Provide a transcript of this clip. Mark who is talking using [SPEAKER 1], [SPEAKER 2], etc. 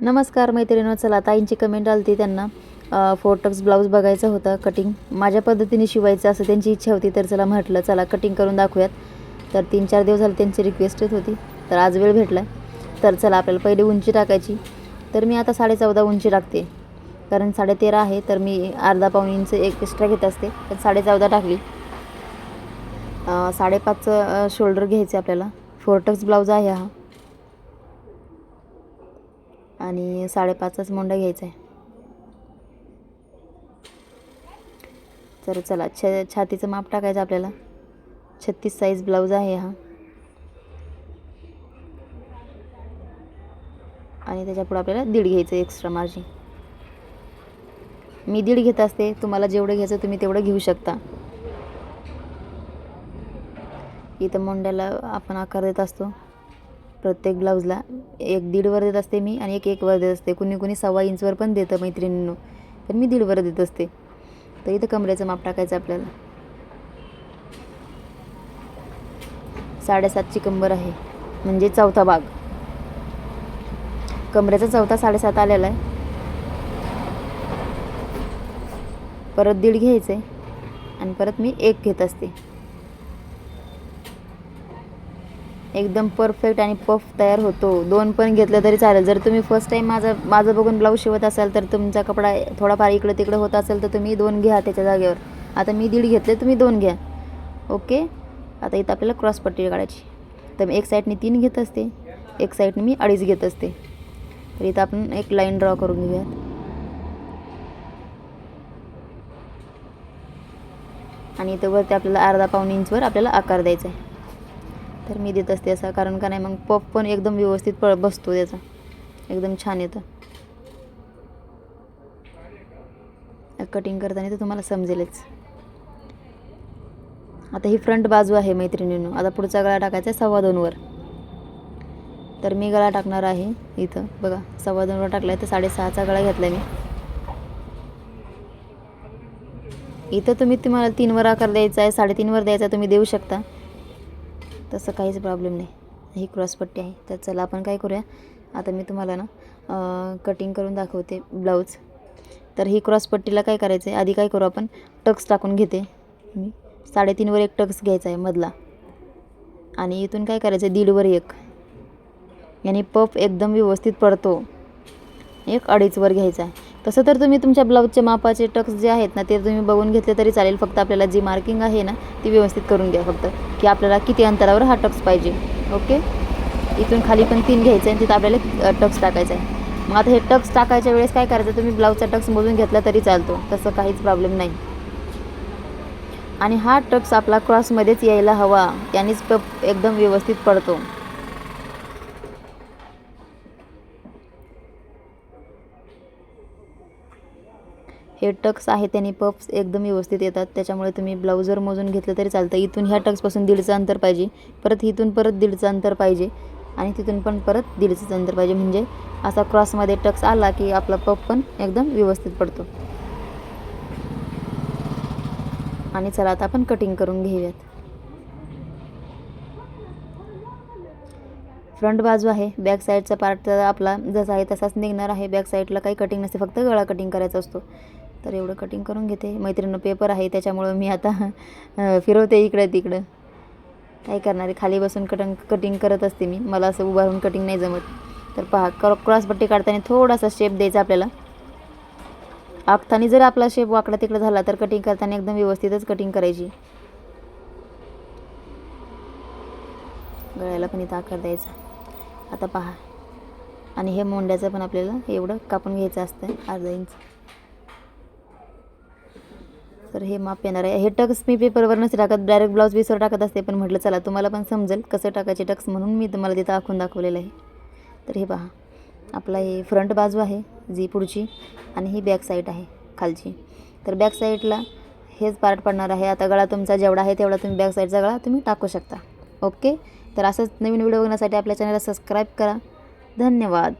[SPEAKER 1] नमस्कार मैत्रिणींनो, चला ताईंची कमेंट आली त्यांना फोटक्स ब्लाऊज बघायचा होता कटिंग माझ्या पद्धतीने शिवायचं असं त्यांची इच्छा होती. तर चला म्हटलं चला कटिंग करून दाखवूयात. तर 3-4 दिवस झाले त्यांची रिक्वेस्ट होती, तर आज वेळ भेटला. तर चला आपल्याला पहिले उंची टाकायची. तर मी आता 14.5 उंची टाकते, कारण 13.5 आहे. तर मी अर्धा-पाऊण इंच एक एक्स्ट्रा घेत असते, तर 14.5 टाकली. 5.5 शोल्डर घ्यायचे आपल्याला. फोटक्स ब्लाऊज आहे हा, आणि 5.5च मोंडा घ्यायचा आहे. तर चला छातीचं माप टाकायचं आपल्याला. 36 साईज ब्लाऊज आहे हा, आणि त्याच्या पुढे आपल्याला 1.5 घ्यायचं एक्स्ट्रा मार्जिन. मी 1.5 घेत असते, तुम्हाला जेवढं घ्यायचं तुम्ही तेवढं घेऊ शकता. इथं मोंड्याला आपण आकार देत असतो. प्रत्येक ब्लाऊजला 1-1.5 वर देत असते मी, आणि 1-1 वर देत असते. कुणी 1.25 इंचवर पण देतं मैत्रिणींनो, पण मी 1.5 वर देत असते. तर इथं कमरेचं माप टाकायचं आपल्याला. 7.5ची कंबर आहे, म्हणजे चौथा भाग. कमरेचा चौथा 7.5 आलेला आहे. परत 1.5 घ्यायचं आहे, आणि परत मी 1 घेत असते. एकदम परफेक्ट आणि पफ तयार होतो. 2 पण घेतलं तरी चालेल. जर तुम्ही फर्स्ट टाईम माझं बघून ब्लाऊज शिवत असाल, तर तुमचा कपडा थोडाफार इकडं तिकडं होत असेल, तर तुम्ही 2 घ्या त्याच्या जागेवर. आता मी 1.5 घेतले, तुम्ही 2 घ्या. ओके. आता इथं आपल्याला क्रॉस पट्टी काढायची. तर मी एक साईडने 3 घेत असते, एक साईडने मी 2.5 घेत असते. तर इथं आपण एक लाईन ड्रॉ करून घेऊयात. आणि इथं वरती आपल्याला अर्धा-पाऊण इंचवर आपल्याला आकार द्यायचा आहे. तर मी देत असते असा, कारण का नाही मग पफ पण एकदम व्यवस्थित बसतो त्याचा, एकदम छान येतं. कटिंग करताना तर तुम्हाला समजेलच. आता ही फ्रंट बाजू आहे मैत्रिणींनो. आता पुढचा गळा टाकायचा आहे 2.25 वर. तर मी गळा टाकणार आहे इथं बघा, 2.25 वर टाकला आहे. तर 6.5चा गळा घेतला मी. इथं तुम्हाला 3 वर आकार द्यायचा आहे, 3.5 वर द्यायचा, तुम्ही देऊ शकता, तसं काहीच प्रॉब्लेम नाही. ही क्रॉस पट्टी आहे. तर चला आपण काय करूया, आता मी तुम्हाला ना कटिंग करून दाखवते ब्लाऊज. तर ही क्रॉस पट्टीला काय करायचं आहे, आधी काय करू आपण, टक्स टाकून घेते मी. 3.5 वर एक टक्स घ्यायचा आहे मधला, आणि इथून काय करायचं आहे 1.5 वर एक, यानी पफ एकदम व्यवस्थित पडतो. 1.5 वर घ्यायचा आहे. तसं तर तुम्ही तुमच्या ब्लाऊजच्या मापाचे टक्स जे आहेत ना, ते तुम्ही बघून घेतले तरी चालेल. फक्त आपल्याला जी मार्किंग आहे ना, ती व्यवस्थित करून घ्या फक्त, की आपल्याला किती अंतरावर हा टक्स पाहिजे. ओके. इथून खाली पण 3 घ्यायचं आहे, आणि तिथं आपल्याला टक्स टाकायचा आहे. मग आता हे टक्स टाकायच्या वेळेस काय करायचं, तुम्ही ब्लाऊजचा टक्स मोजून घेतला तरी चालतो, तसं काहीच प्रॉब्लेम नाही. आणि हा टक्स आपला क्रॉसमध्येच यायला हवा, यानेच पफ एकदम व्यवस्थित पडतो. हे टक्स आहे त्याने पफ्स एकदम व्यवस्थित येतात. त्याच्यामुळे तुम्ही ब्लाऊजवर मोजून घेतलं तरी चालतं. इथून ह्या टक्सपासून 1.5चं अंतर पाहिजे, परत इथून परत 1.5चं अंतर पाहिजे, आणि तिथून पण परत 1.5चं अंतर पाहिजे. म्हणजे असा क्रॉसमध्ये टक्स आला की आपला पफ पण एकदम व्यवस्थित पडतो. आणि चला आता आपण कटिंग करून घेऊयात. फ्रंट बाजू आहे, बॅक साईडचा पार्ट आपला जसा आहे तसाच निघणार आहे. बॅक साईडला काही कटिंग नसते, फक्त गळा कटिंग करायचा असतो. तर एवढं कटिंग करून घेते. मैत्रिणीनं पेपर आहे, त्याच्यामुळं मी आता फिरवते इकडं तिकडं. काय करणार आहे, खाली बसून कटिंग करत असते मी. मला असं उभं राहून कटिंग नाही जमत. तर पहा, क्रॉसपट्टी काढताना थोडासा शेप द्यायचा आपल्याला. आखताना जर आपला शेप वाकडा तिकडं झाला, तर कटिंग करताना एकदम व्यवस्थितच कटिंग करायची. गळ्याला पण इथं आकार द्यायचा. आता पहा, आणि हे मोंड्याचं पण आपल्याला एवढं कापून घ्यायचं असतं, अर्धा इंच. तर हे माप येणार आहे. हे टक्स मी पेपरवर नसते टाकत, डायरेक्ट ब्लाऊज पीसवर टाकत असते, पण म्हटलं चला तुम्हाला पण समजेल कसं टाकायचे टक्स, म्हणून मी तुम्हाला तिथं आखून दाखवलेलं आहे. तर हे पहा, आपला हे फ्रंट बाजू आहे जी पुढची, आणि ही बॅक साईड आहे खालची. तर बॅक साईडला हेच पार्ट पडणार आहे. आता गळा तुमचा जेवढा आहे तेवढा तुम्ही बॅक साईडचा गळा तुम्ही टाकू शकता. ओके. तर असंच नवीन व्हिडिओ बघण्यासाठी आपल्या चॅनलला सबस्क्राईब करा. धन्यवाद.